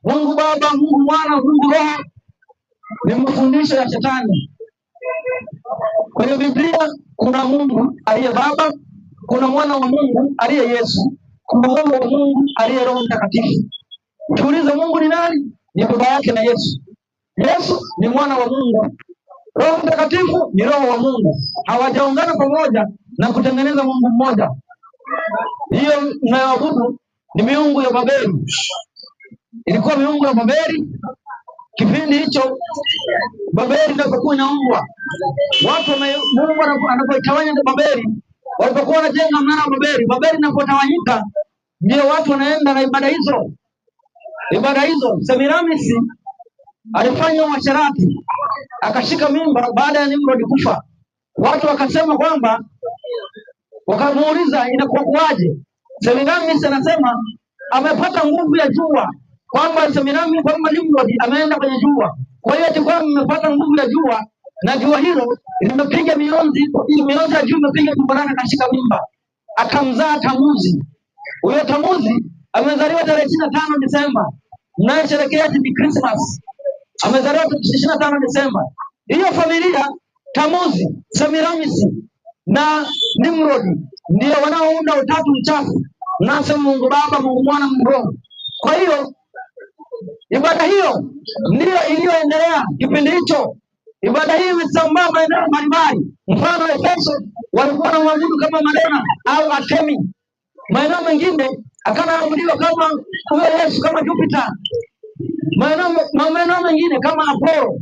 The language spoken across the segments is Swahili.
Mungu Baba, Mungu Mwana, Mungu Roho ni mafundisho ya Shetani. Kwenye Biblia kuna Mungu aliye Baba, kuna mwana wa Mungu aliye Yesu, kuna Roho wa Mungu aliye Roho Mtakatifu. Tuulize, Mungu ni nani? Ni baba yake na Yesu. Yesu ni mwana wa Mungu. Roho Mtakatifu ni Roho wa Mungu. Hawajaungana pamoja na kutengeneza Mungu mmoja. Hiyo mnayoabudu ni miungu ya Babeli. Ilikuwa miungu ya Babeli. Kipindi hicho Babeli ilipokuwa inaungwa, watu Mungu anapoitawanya Babeli, walipokuwa wanajenga mnara wa Babeli, Babeli inapotawanyika ndio watu wanaenda na ibada hizo. Ibada hizo, Semiramis alifanya uasherati, akashika mimba baada ya Nimrod kufa. Watu wakasema kwamba, wakamuuliza inakuwa kuaje? Semiramis anasema amepata nguvu ya jua, kwamba Semiramis kwamba Nimrod ameenda kwenye jua. Kwa hiyo ati kwamba amepata nguvu ya jua, na jua hilo limepiga mionzi ya jua imepiga tumborana, kashika mimba, akamzaa Tamuzi. Huyo Tamuzi amezaliwa tarehe 25 Desemba. Mnayosherehekea ni Christmas. Amezaliwa 25 Desemba. Hiyo familia Tamuzi, Semiramis na Nimrod ndio wanaounda utatu mchafu. Nasema Mungu Baba, Mungu Mwana, Mungu Roho. Kwa hiyo ibada hiyo ndio iliyoendelea kipindi hicho. Ibada hii imesambaa maeneo mbalimbali. Mfano Efeso walikuwa na waabudu kama Madonna au Artemi. Maeneo mengine akanaabudiwa kama Yesu, kama Jupiter. Maeneo mengine kama Apollo.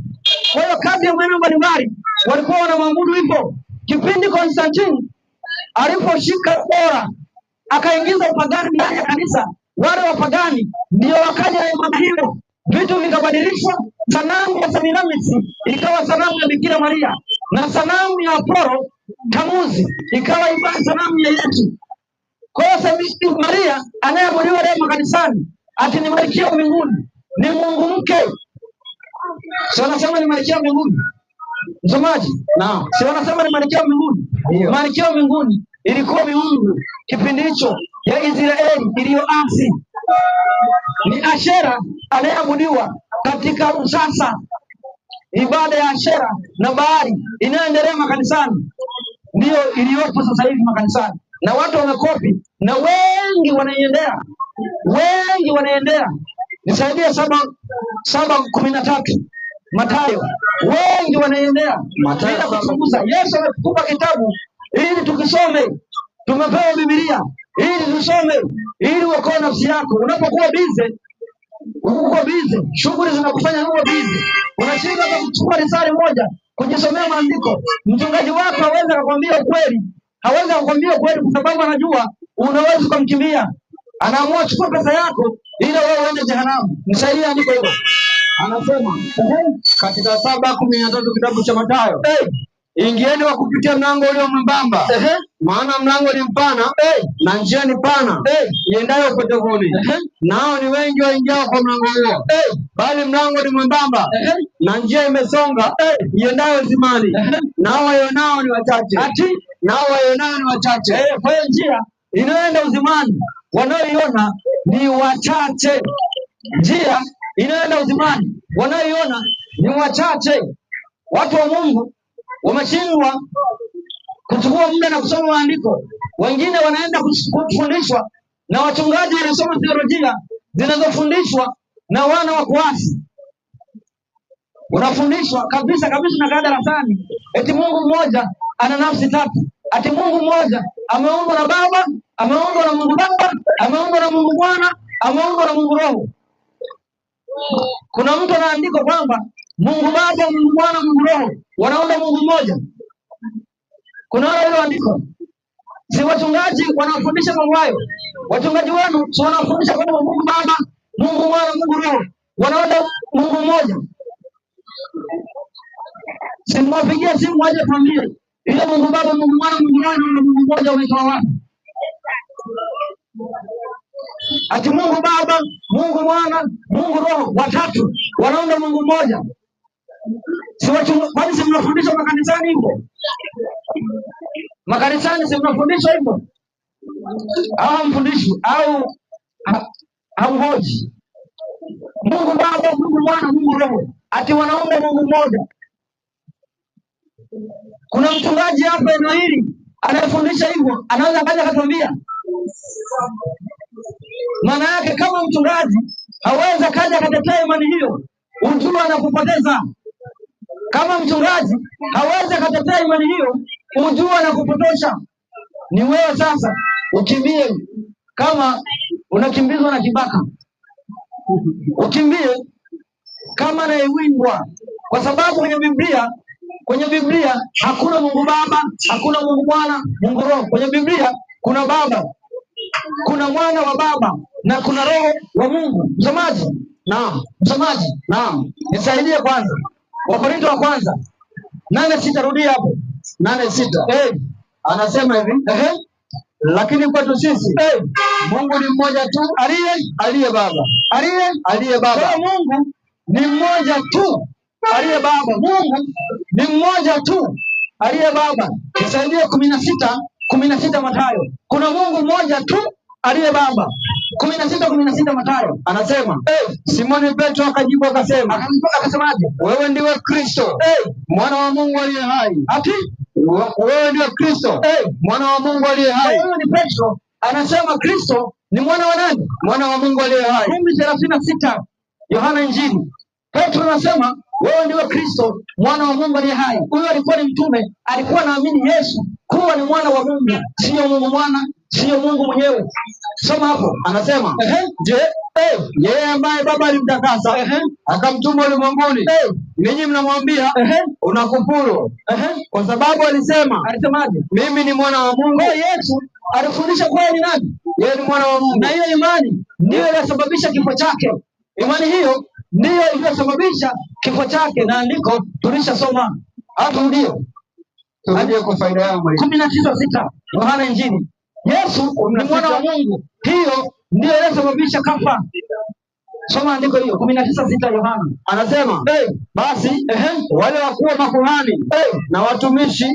Kwa hiyo kati ya maeneo mbalimbali walikuwa wanaabudu hivyo. Kipindi Constantine aliposhika bora akaingiza upagani ndani ya kanisa, wale wapagani ndio wakaja na ibada hiyo. Vitu vikabadilishwa. Sanamu ya Semiramis ikawa sanamu ya Bikira Maria, na sanamu ya Apollo Tamuzi ikawa ibada sanamu ya Yesu. Kwa hiyo Maria anayeabudiwa leo makanisani ati ni malkia wa mbinguni, ni Mungu mke. Si wanasema ni malkia wa mbinguni? Msomaji? Naam. Si wanasema ni malkia wa mbinguni? Malkia wa mbinguni ilikuwa miungu kipindi hicho ya Israeli iliyoasi. Ni Ashera anayeabudiwa katika usasa. Ibada ya Ashera na Baali inayoendelea makanisani ndio iliyopo sasa hivi makanisani, na watu wamekopi na wengi wanaendea. Nisaidie 7:13 Mathayo. Wengi wanaendea bila kuchunguza. Yesu amekupa kitabu ili tukisome. Tumepewa Biblia ili tusome, ili uokoe nafsi yako. Unapokuwa busy, shughuli zinakufanya uwe busy, unashindwa kuchukua risali moja kujisomea maandiko. Mchungaji wako hawezi kukwambia ukweli, kwa sababu anajua unaweza kumkimbia. Anaamua chukua pesa yako ili wewe uende jehanamu. Nisaidie andiko hilo. Anasema katika 7:13 kitabu cha Mathayo, ingieni kwa kupitia mlango ulio mwembamba, maana mlango ni mpana na njia ni pana iendayo upotevuni, nao ni wengi waingiao kwa mlango huo. Bali mlango ni mwembamba na njia imesonga iendayo uzimani, nao waionao ni wachache. Kwa hiyo njia inayoenda uzimani wanaoiona ni wachache. Njia inayoenda uzimani wanaoiona ni wachache. Watu wa Mungu wameshindwa kuchukua muda na kusoma maandiko. Wengine wanaenda kufundishwa na wachungaji wanasoma theolojia zinazofundishwa na wana wa kuasi. Unafundishwa kabisa na kada darasani eti Mungu mmoja ana nafsi tatu. Ati Mungu mmoja ameundwa na Baba, ameundwa na Mungu Baba, ameundwa na Mungu Mwana, ameundwa na Mungu Roho. Kuna mtu anaandika kwamba Mungu Baba, Mungu Mwana, Mungu Roho wanaunda Mungu mmoja. Kuna hilo andiko. Si wachungaji wanafundisha mambo hayo? Wachungaji wenu si wanafundisha kwamba Mungu Baba, Mungu Mwana, Mungu Roho wanaunda Mungu mmoja? Si mwapigia simu waje tuambie ile Mungu Baba, Mungu Mwana, Mungu Roho na Mungu mmoja umetoa wapi? Ati Mungu Baba, Mungu Mwana, Mungu Roho watatu wanaunda Mungu mmoja. Si wachungaji kwani si mnafundisha makanisani hivyo? Makanisani si mnafundisha hivyo? Au mfundishwi au hoji? Mungu Baba, Mungu Mwana, Mungu Roho, ati wanaomba Mungu mmoja. Kuna mchungaji hapa eneo hili anayefundisha hivyo, anaweza kaja akatuambia maana yake. Kama mchungaji hawezi kaja akatetea imani hiyo, ujue anakupoteza. Kama mchungaji hawezi akatetea imani hiyo, ujue anakupotosha. Ni wewe sasa ukimbie, kama unakimbizwa na kibaka, ukimbie kama anayewindwa, kwa sababu kwenye Biblia hakuna Mungu Baba, hakuna Mungu Mwana, Mungu Roho. Kwenye Biblia kuna Baba, kuna Mwana wa Baba na kuna Roho wa Mungu. Msomaji? Naam. Msomaji? Naam. Nisaidie kwanza. Wakorintho wa kwanza 8:6, rudia hapo. 8:6. Anasema hivi, lakini kwetu sisi Mungu ni mmoja tu aliye Baba. Aliye Baba. Kwa Mungu ni mmoja tu aliye Baba. Mungu ni mmoja tu aliye Baba. Nisaidie 16 Mathayo. Kuna Mungu mmoja tu aliye Baba. 16 Mathayo anasema, Simoni Petro akajibu akasema, akasemaje? Wewe ndiwe Kristo, mwana wa Mungu aliye hai. Ati wewe ndiwe Kristo, mwana wa Mungu aliye hai. Wewe ni Petro, anasema Kristo ni mwana wa nani? Mwana wa Mungu aliye hai. Rumi 36, Yohana Injili. Petro anasema wewe ndiwe Kristo, mwana wa Mungu aliye hai. Huyo alikuwa ni mtume, alikuwa anaamini Yesu kuwa ni mwana wa Mungu, sio Mungu Mwana, sio Mungu mwenyewe. Soma hapo, anasema je, yeye ambaye Baba alimtakasa akamtuma ulimwenguni, ninyi mnamwambia unakufuru, kwa sababu alisemaje? Mimi ni mwana wa Mungu. Yesu alifundisha kwa ni nani? Yeye ni mwana wa Mungu, na hiyo imani ndiyo inasababisha kifo chake. Imani hiyo ndiyo iliyosababisha kifo chake, na andiko tulishasoma. Turudie kwa faida yangu. 19:6 Yohana Injili. Yesu ni mwana wa Mungu, hiyo ndiyo inasababisha kafa. Soma andiko hiyo 19:6 Yohana. Anasema basi wale wakuu makuhani na watumishi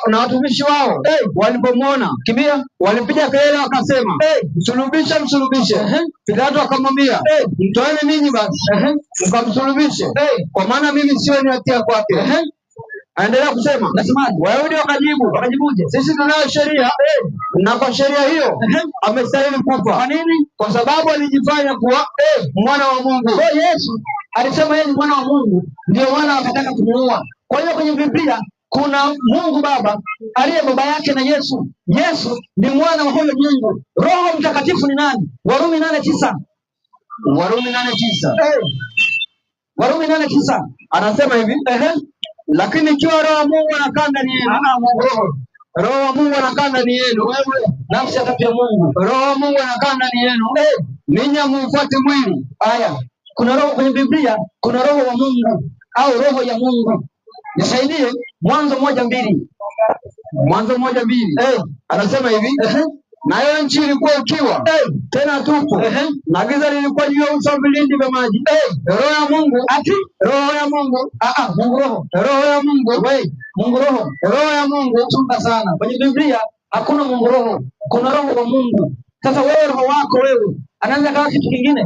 na watumishi wao walipomwona kimbia, walipiga kelele wakasema, msulubishe. Pilato akamwambia, mtoeni ninyi basi mkamsulubishe, kwa maana mimi sio ni hatia kwake. Aendelea kusema, nasemaje? Wayahudi wakajibuje? Sisi tunayo sheria, na kwa sheria hiyo amestahili kufa. Kwa nini? Kwa sababu alijifanya kuwa mwana wa Mungu. Kwa Yesu alisema yeye ni mwana wa Mungu, ndio wana wakataka kumuua. Kwa hiyo kwenye Biblia kuna Mungu Baba aliye baba yake na Yesu. Yesu ni mwana wa huyo Mungu. Roho Mtakatifu ni nani? Warumi 8:9. Warumi 8:9 anasema hivi, lakini ikiwa Roho wa Mungu anakaa ndani yenu, Roho wa Mungu anakaa ndani yenu, wewe nafsi ya Mungu, Roho wa Mungu anakaa ndani yenu, ninyi hamfuati mwili. Haya, kuna roho kwenye Biblia, kuna Roho wa Mungu au roho ya Mungu. Nisaidie Mwanzo 1:2. Mwanzo 1:2. Anasema hivi, nayo nchi ilikuwa ukiwa tena tupu, na giza lilikuwa juu ya uso wa vilindi vya maji. Roho ya Mungu, ati roho ya Mungu, Mungu roho, roho ya Mungu, Mungu roho, roho ya Mungu. Chunga sana, kwenye Biblia hakuna Mungu roho, kuna roho wa Mungu. Sasa wewe, roho wako wewe anaanza kama kitu kingine.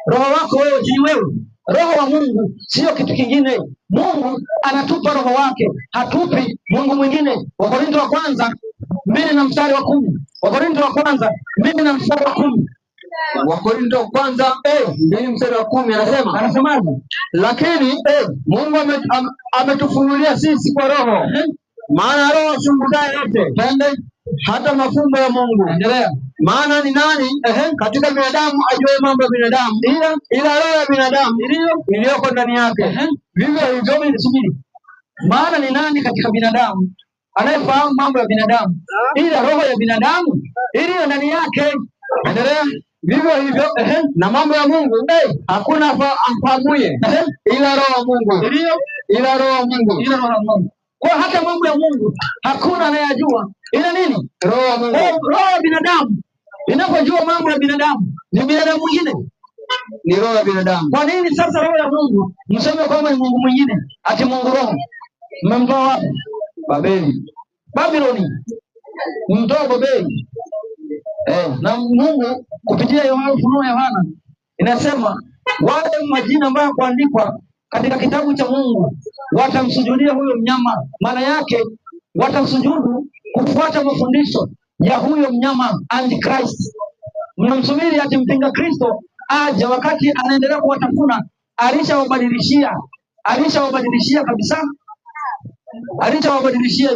Roho wako wewe si wewe. Roho wa Mungu sio kitu kingine. Mungu anatupa roho wake, hatupi Mungu mwingine. Wakorintho wa kwanza 2:10. Wakorintho wa kwanza 2:10. Wakorintho wa kwanza 2:10 anasemaje? Lakini Mungu ametufunulia sisi kwa roho, maana roho achunguzaye yote, hata mafumbo ya Mungu. Endelea. Maana ni nani katika binadamu ajuaye mambo ya binadamu ila roho ya binadamu iliyoko ndani yake? Vivyo hivyo, nisubiri. Maana ni nani katika binadamu anayefahamu mambo ya binadamu ila roho ya binadamu iliyo ndani yake? Endelea. Vivyo hivyo na mambo ya Mungu hakuna afahamuye ila roho wa Mungu, ila roho wa Mungu. Kwa hata mambo ya Mungu hakuna anayejua ila nini? Roho wa Mungu. Roho ya binadamu inapojua mambo ya binadamu ni binadamu mwingine, ni roho ya binadamu. Kwa nini sasa roho ya Mungu mseme kwamba ni Mungu mwingine? Ati Mungu roho mmemtoa wapi? Babiloni. Mtoa Babeli. Na Mungu kupitia Ufunuo Yohana inasema wale majina ambayo kuandikwa katika kitabu cha Mungu watamsujudia huyo mnyama. Maana yake watamsujudu kufuata mafundisho ya huyo mnyama Antichrist. Mnamsubiri ati mpinga Kristo aje, wakati anaendelea kuwatafuna. Alishawabadilishia kabisa, alishawabadilishia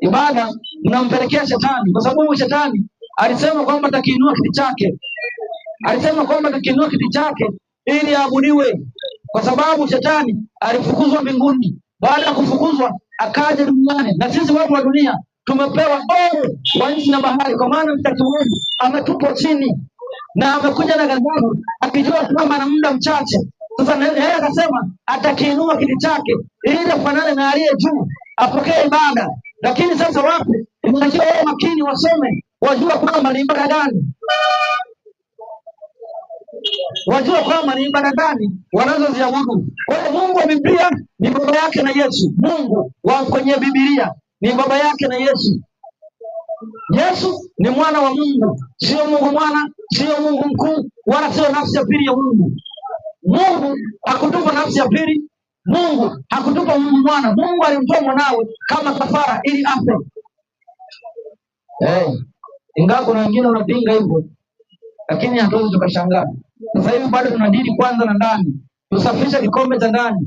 ibada mnampelekea shetani, kwa sababu shetani alisema kwamba atakiinua kiti chake, ili aabudiwe, kwa sababu shetani alifukuzwa mbinguni. Baada ya kufukuzwa akaja duniani, na sisi watu wa dunia tumepewa ole wa nchi na bahari, kwa maana mtaki wetu ametupwa chini na amekuja na ghadhabu, akijua kwamba na muda mchache. Sasa yeye akasema atakiinua kiti chake ili afanane na aliye juu, apokee ibada. Lakini sasa wapi? Inatakiwa wao makini, wasome, wajua kwamba ni ibada gani, wanazoziabudu. Kwa hiyo Mungu wa Biblia ni baba yake na Yesu. Mungu wa kwenye Biblia ni baba yake na Yesu. Yesu ni mwana wa Mungu, sio Mungu mwana, sio Mungu mkuu, wala sio nafsi ya pili ya Mungu. Mungu hakutupa nafsi ya pili. Mungu hakutupa Mungu mwana. Mungu alimtoa mwanawe kama kafara ili afe. Ingawa kuna wengine wanapinga hivyo, lakini hatuwezi tukashangaa. Sasa hivi bado tunadili kwanza na ndani, tusafishe kikombe cha ndani.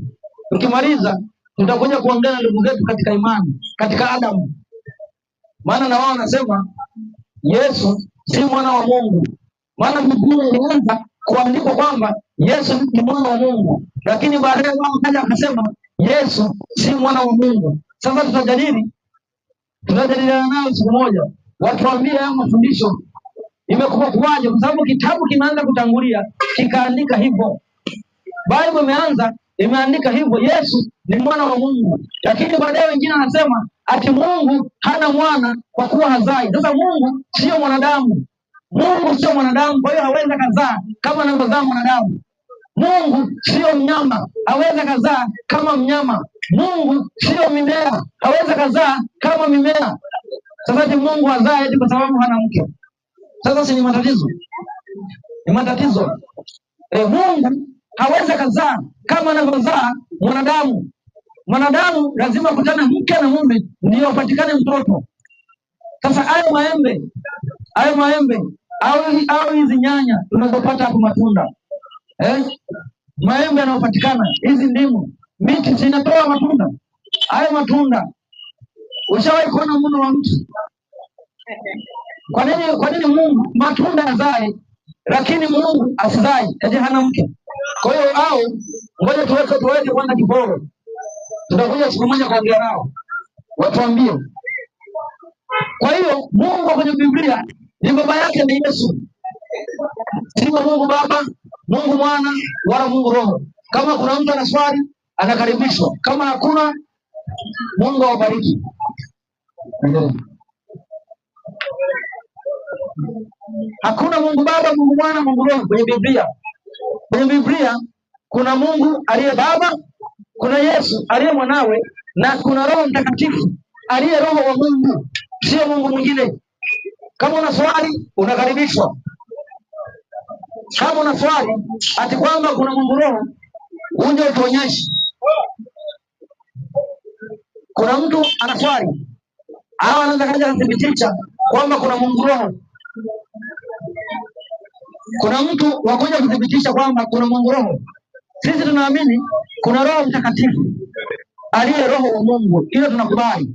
Tukimaliza tutakuja kuongea na ndugu zetu katika imani, katika Adamu. Maana na wao wanasema Yesu si mwana wa Mungu. Maana Biblia inaanza kuandikwa kwamba Yesu ni mwana wa Mungu, lakini baadaye wao kaja akasema Yesu si mwana wa Mungu. Sasa tutajadiliana nao siku moja, watuambie haya mafundisho imekuwa kuwaje, kwa sababu kitabu kimeanza kutangulia kikaandika hivyo. Biblia imeandika hivyo, Yesu ni mwana wa Mungu, lakini baadaye wengine wanasema ati Mungu hana mwana kwa kuwa hazai. Sasa Mungu sio mwanadamu. Kwa hiyo hawezi kuzaa kama anavyozaa mwanadamu. Mungu sio mnyama, hawezi kuzaa kama mnyama. Mungu sio mimea, hawezi kuzaa kama mimea. Sasa ati Mungu azae eti kwa sababu hana mke. Sasa si ni matatizo? Mungu hawezi kuzaa kama anavyozaa mwanadamu. Mwanadamu lazima kutana mke na mume ndio patikane mtoto. Sasa hayo maembe au hizi nyanya tunazopata hapo, matunda maembe yanayopatikana, hizi ndimu, miti zinatoa matunda. Hayo matunda ushawahi kuona mume wa mtu? Kwa nini Mungu matunda azae lakini Mungu asizai? Eti hana mke? Kwa hiyo ngoja tuweke kwanza kiboro, tutakuja siku moja kuongea nao watuambie. Kwa hiyo Mungu kwenye Biblia ni baba yake ni Yesu, sio Mungu Baba, Mungu Mwana wala Mungu Roho. Kama kuna mtu ana swali anakaribishwa, kama hakuna, Mungu awabariki. Hakuna Mungu Baba, Mungu Mwana, Mungu Roho kwenye Biblia. Kwenye Biblia kuna Mungu aliye Baba, kuna Yesu aliye mwanawe, na kuna Roho Mtakatifu aliye Roho wa Mungu, sio Mungu mwingine. Kama una swali unakaribishwa. Kama una swali ati kwamba kuna Mungu Roho, uje utuonyeshe. Kuna mtu ana swali au anataka kaja kuthibitisha kwamba kuna Mungu Roho. Kuna mtu wakuja kuthibitisha kwamba kuna Mungu Roho. Sisi tunaamini kuna Roho Mtakatifu aliye Roho wa Mungu, hilo tunakubali.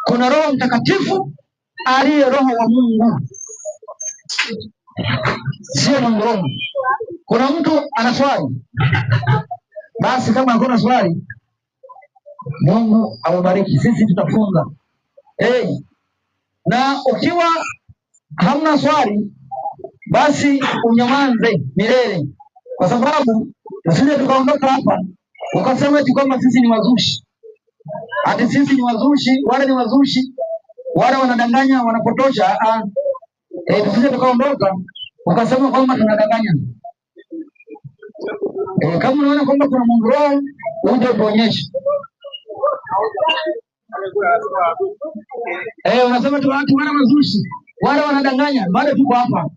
Kuna Roho Mtakatifu aliye Roho wa Mungu, sio Mungu Roho. Kuna mtu ana swali? Basi kama hakuna swali, Mungu awabariki. Sisi tutafunga. Na ukiwa hamna swali, basi unyamanze milele, kwa sababu usije tukaondoka hapa ukasema eti kwamba sisi ni wazushi. Ati sisi ni wazushi, wale ni wazushi, wale wanadanganya, wanapotosha. Usije tukaondoka ukasema kwamba tunadanganya. Kama unaona kwamba kuna Mungu Roho, uje tuonyeshe. Unasema tu watu wana wazushi, wale wanadanganya, bado tuko hapa.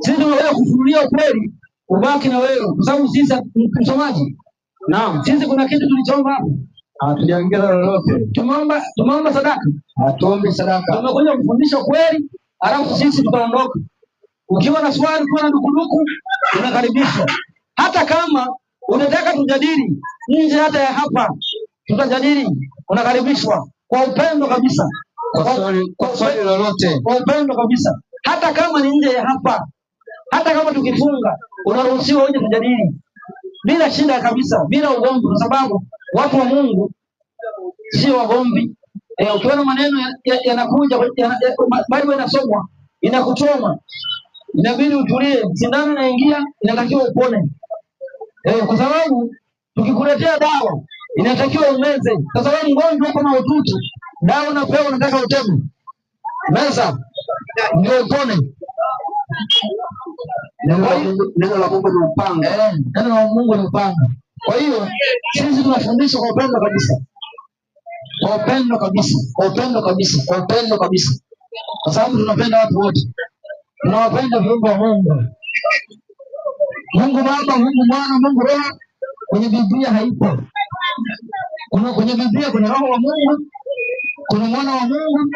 Sisi tunataka kufunulia ukweli ubaki na wewe, kwa sababu sisi msomaji. Naam, sisi kuna kitu tulichomba hapo. Hatujaongeza lolote. Tumeomba sadaka. Hatuombi sadaka. Tumekuja kufundisha kweli, alafu sisi tutaondoka. Ukiwa na swali, ukiwa na dukuduku, unakaribishwa. Hata kama unataka tujadili nje hata ya hapa, tutajadili, unakaribishwa kwa upendo kabisa. Kwa swali lolote, kwa upendo kabisa. Hata kama ni nje ya hapa, hata kama tukifunga, unaruhusiwa uje tujadili bila shida kabisa, bila ugomvi, kwa sababu watu wa Mungu sio wagomvi. Ukiona maneno yanakuja, Biblia inasomwa, inakuchoma, inabidi utulie. Sindano inaingia, inatakiwa upone. Kwa sababu tukikuletea dawa inatakiwa umeze, kwa sababu mgonjwa kama ututu, dawa unapewa unataka uteme, meza ndio upone. Neno la Mungu ni upanga. Neno la Mungu ni upanga. Kwa hiyo sisi tunafundisha kwa upendo kabisa. Kwa upendo kabisa. Kwa upendo kabisa. Kwa upendo kabisa. Kwa sababu tunapenda watu wote. Tunawapenda viumbe wa Mungu. Mungu Baba, Mungu Mwana, Mungu Roho. Kwenye Biblia haipo. Kwenye Biblia kuna Roho wa Mungu, kuna Mwana wa Mungu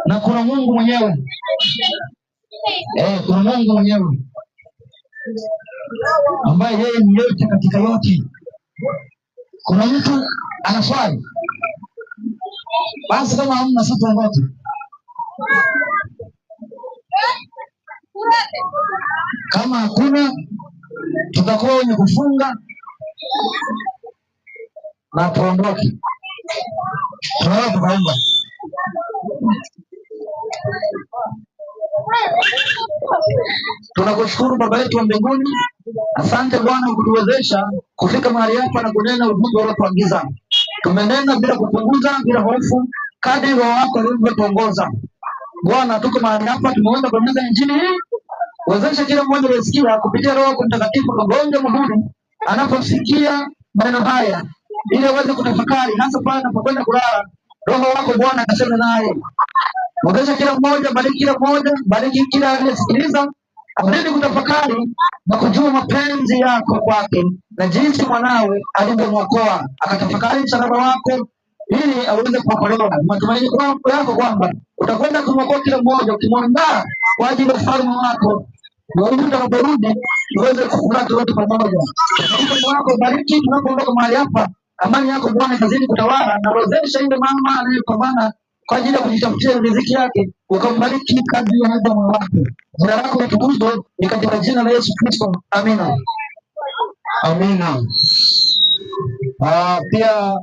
na kuna Mungu mwenyewe. Kuna Mungu mwenyewe ambaye yeye ni yote katika yote. Kuna mtu ana swali? Basi kama hamna sisi tuondoke. Kama hakuna, tutakuwa wenye kufunga na tuondoke. Tunaomba. Tunakushukuru Baba yetu wa mbinguni. Asante Bwana kutuwezesha kufika mahali hapa na kunena ujumbe uliotuagiza. Tumenena bila kupunguza, bila hofu, kadri Roho wako alivyotuongoza. Bwana, tuko mahali hapa, tumeomba kueneza injili hii. Wezesha kila mmoja asikie kupitia Roho Mtakatifu mgonjwa mhuri anaposikia maneno haya, ili aweze kutafakari, hasa pale anapokwenda kulala. Roho wako Bwana akaseme naye. Wezesha kila mmoja, bariki kila mmoja, bariki kila aliyesikiliza, aweze kutafakari na kujua mapenzi yako kwake na jinsi mwanawe alivyomwokoa, akatafakari msalaba wako ili aweze kuokolewa. Matumaini yako kwamba utakwenda kumwokoa kila mmoja, ukimwandaa kwa ajili ya ufalme wako. Ndio utakaporudi uweze kufurahi wote pamoja. Mungu wako bariki tunapoondoka mahali hapa. Amani yako Bwana kazidi kutawala, na wezesha ile mama anayepambana kwa ajili ya kujitafutia riziki yake, ukambariki kadri ya haja moyo wake. Jina lako litukuzwe, ni katika jina la Yesu Kristo. Amina. Amina. Pia